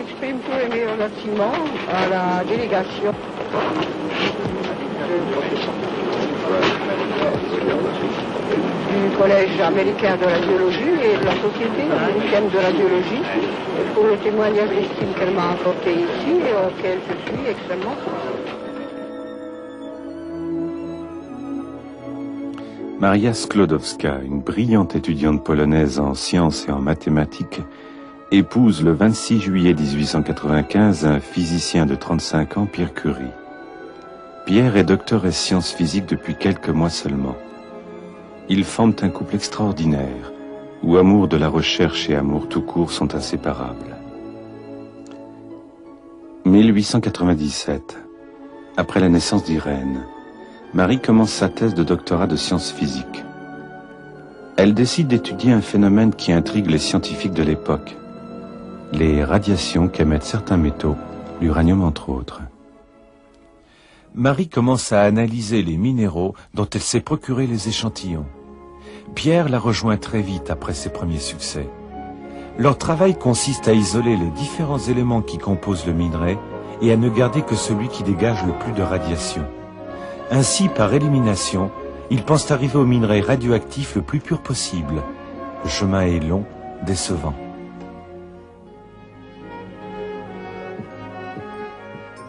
j'exprime tous les meilleurs remerciements à la délégation du Collège américain de radiologie et de la Société américaine de radiologie pour le témoignage d'estime qu'elle m'a apporté ici et auquel je suis extrêmement sensible. Maria Sklodowska, une brillante étudiante polonaise en sciences et en mathématiques, épouse le 26 juillet 1895 un physicien de 35 ans, Pierre Curie. Pierre est docteur en sciences physiques depuis quelques mois seulement. Ils forment un couple extraordinaire, où amour de la recherche et amour tout court sont inséparables. 1897. Après la naissance d'Irène, Marie commence sa thèse de doctorat de sciences physiques. Elle décide d'étudier un phénomène qui intrigue les scientifiques de l'époque, les radiations qu'émettent certains métaux, l'uranium entre autres. Marie commence à analyser les minéraux dont elle s'est procuré les échantillons. Pierre la rejoint très vite après ses premiers succès. Leur travail consiste à isoler les différents éléments qui composent le minerai et à ne garder que celui qui dégage le plus de radiation. Ainsi, par élimination, ils pensent arriver au minerai radioactif le plus pur possible. Le chemin est long, décevant.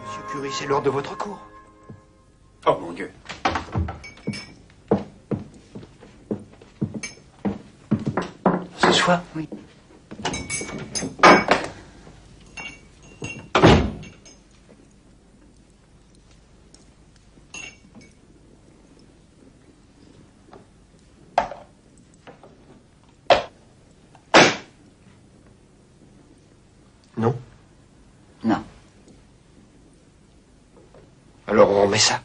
Monsieur Curie, c'est l'heure de votre cours. Oh mon Dieu. Ce soir, oui. Non? Non. Alors on remet ça?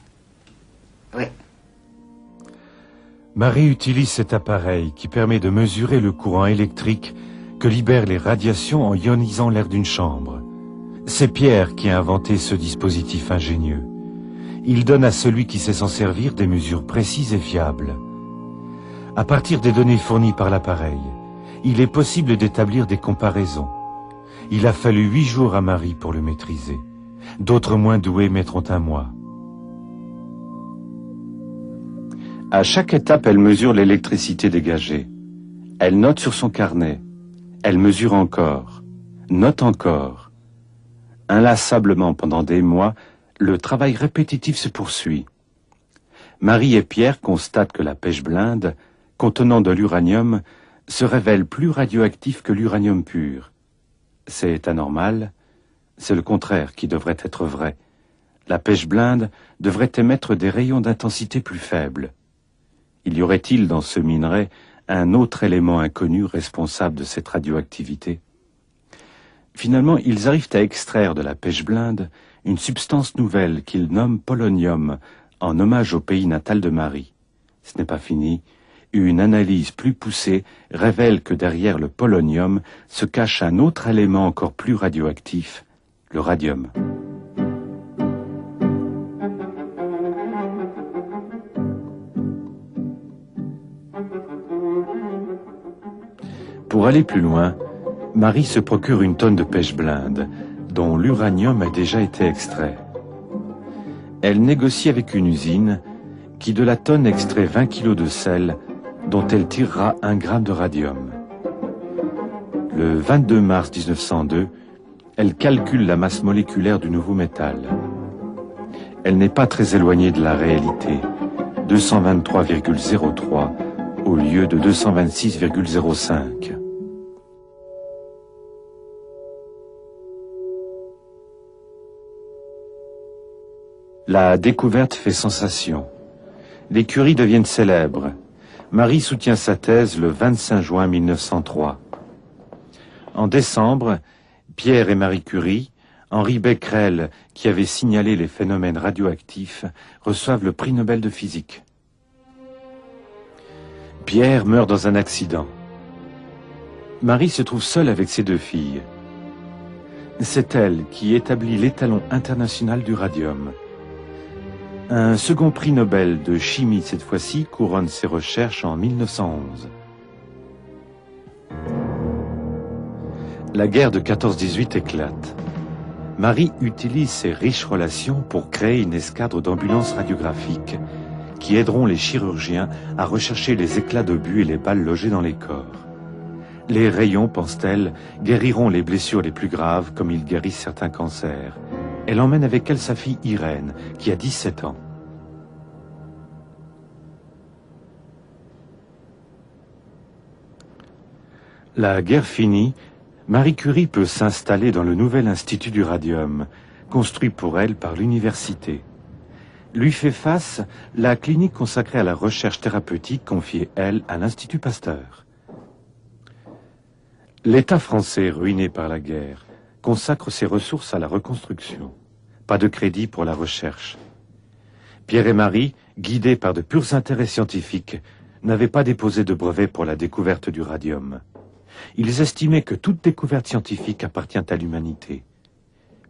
Oui. Marie utilise cet appareil qui permet de mesurer le courant électrique que libèrent les radiations en ionisant l'air d'une chambre. C'est Pierre qui a inventé ce dispositif ingénieux. Il donne à celui qui sait s'en servir des mesures précises et fiables. À partir des données fournies par l'appareil, il est possible d'établir des comparaisons. Il a fallu 8 jours à Marie pour le maîtriser. D'autres moins doués mettront un mois. À chaque étape, elle mesure l'électricité dégagée. Elle note sur son carnet. Elle mesure encore, note encore. Inlassablement pendant des mois, le travail répétitif se poursuit. Marie et Pierre constatent que la pèche-blinde, contenant de l'uranium, se révèle plus radioactif que l'uranium pur. C'est anormal, c'est le contraire qui devrait être vrai. La pèche-blinde devrait émettre des rayons d'intensité plus faibles. Y aurait-il dans ce minerai un autre élément inconnu responsable de cette radioactivité? Finalement, ils arrivent à extraire de la pèche-blinde une substance nouvelle qu'ils nomment polonium, en hommage au pays natal de Marie. Ce n'est pas fini. Une analyse plus poussée révèle que derrière le polonium se cache un autre élément encore plus radioactif, le radium. Pour aller plus loin, Marie se procure une tonne de pèche-blinde, dont l'uranium a déjà été extrait. Elle négocie avec une usine qui de la tonne extrait 20 kilos de sel, dont elle tirera 1 gramme de radium. Le 22 mars 1902, elle calcule la masse moléculaire du nouveau métal. Elle n'est pas très éloignée de la réalité, 223,03 au lieu de 226,05. La découverte fait sensation. Les Curie deviennent célèbres. Marie soutient sa thèse le 25 juin 1903. En décembre, Pierre et Marie Curie, Henri Becquerel, qui avait signalé les phénomènes radioactifs, reçoivent le prix Nobel de physique. Pierre meurt dans un accident. Marie se trouve seule avec ses 2 filles. C'est elle qui établit l'étalon international du radium. Un second prix Nobel de chimie, cette fois-ci, couronne ses recherches en 1911. La guerre de 14-18 éclate. Marie utilise ses riches relations pour créer une escadre d'ambulances radiographiques qui aideront les chirurgiens à rechercher les éclats d'obus et les balles logées dans les corps. Les rayons, pense-t-elle, guériront les blessures les plus graves comme ils guérissent certains cancers. Elle emmène avec elle sa fille Irène, qui a 17 ans. La guerre finie, Marie Curie peut s'installer dans le nouvel Institut du Radium, construit pour elle par l'université. Lui fait face la clinique consacrée à la recherche thérapeutique confiée, elle, à l'Institut Pasteur. L'État français, ruiné par la guerre, consacre ses ressources à la reconstruction. Pas de crédit pour la recherche. Pierre et Marie, guidés par de purs intérêts scientifiques, n'avaient pas déposé de brevet pour la découverte du radium. Ils estimaient que toute découverte scientifique appartient à l'humanité.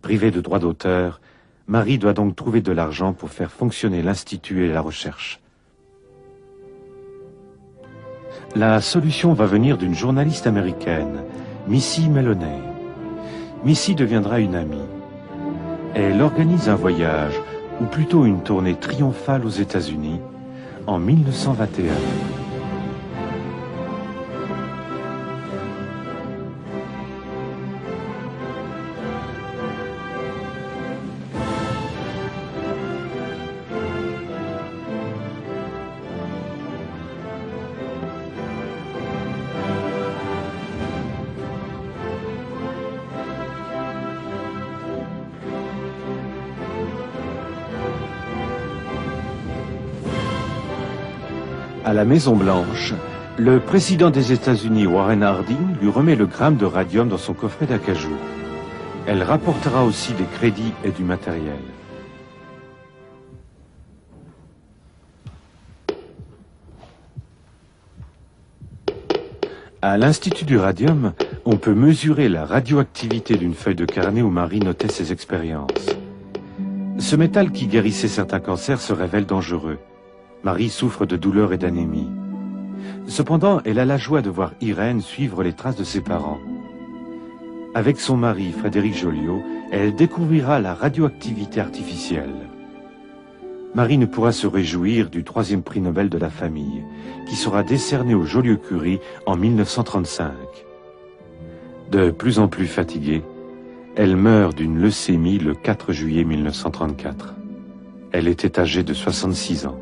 Privée de droit d'auteur, Marie doit donc trouver de l'argent pour faire fonctionner l'Institut et la recherche. La solution va venir d'une journaliste américaine, Missy Melloney. Missy deviendra une amie. Elle organise un voyage, ou plutôt une tournée triomphale aux États-Unis, en 1921. À la Maison-Blanche, le président des États-Unis, Warren Harding, lui remet le gramme de radium dans son coffret d'acajou. Elle rapportera aussi des crédits et du matériel. À l'Institut du Radium, on peut mesurer la radioactivité d'une feuille de carnet où Marie notait ses expériences. Ce métal qui guérissait certains cancers se révèle dangereux. Marie souffre de douleurs et d'anémie. Cependant, elle a la joie de voir Irène suivre les traces de ses parents. Avec son mari, Frédéric Joliot, elle découvrira la radioactivité artificielle. Marie ne pourra se réjouir du 3e prix Nobel de la famille, qui sera décerné au Joliot-Curie en 1935. De plus en plus fatiguée, elle meurt d'une leucémie le 4 juillet 1934. Elle était âgée de 66 ans.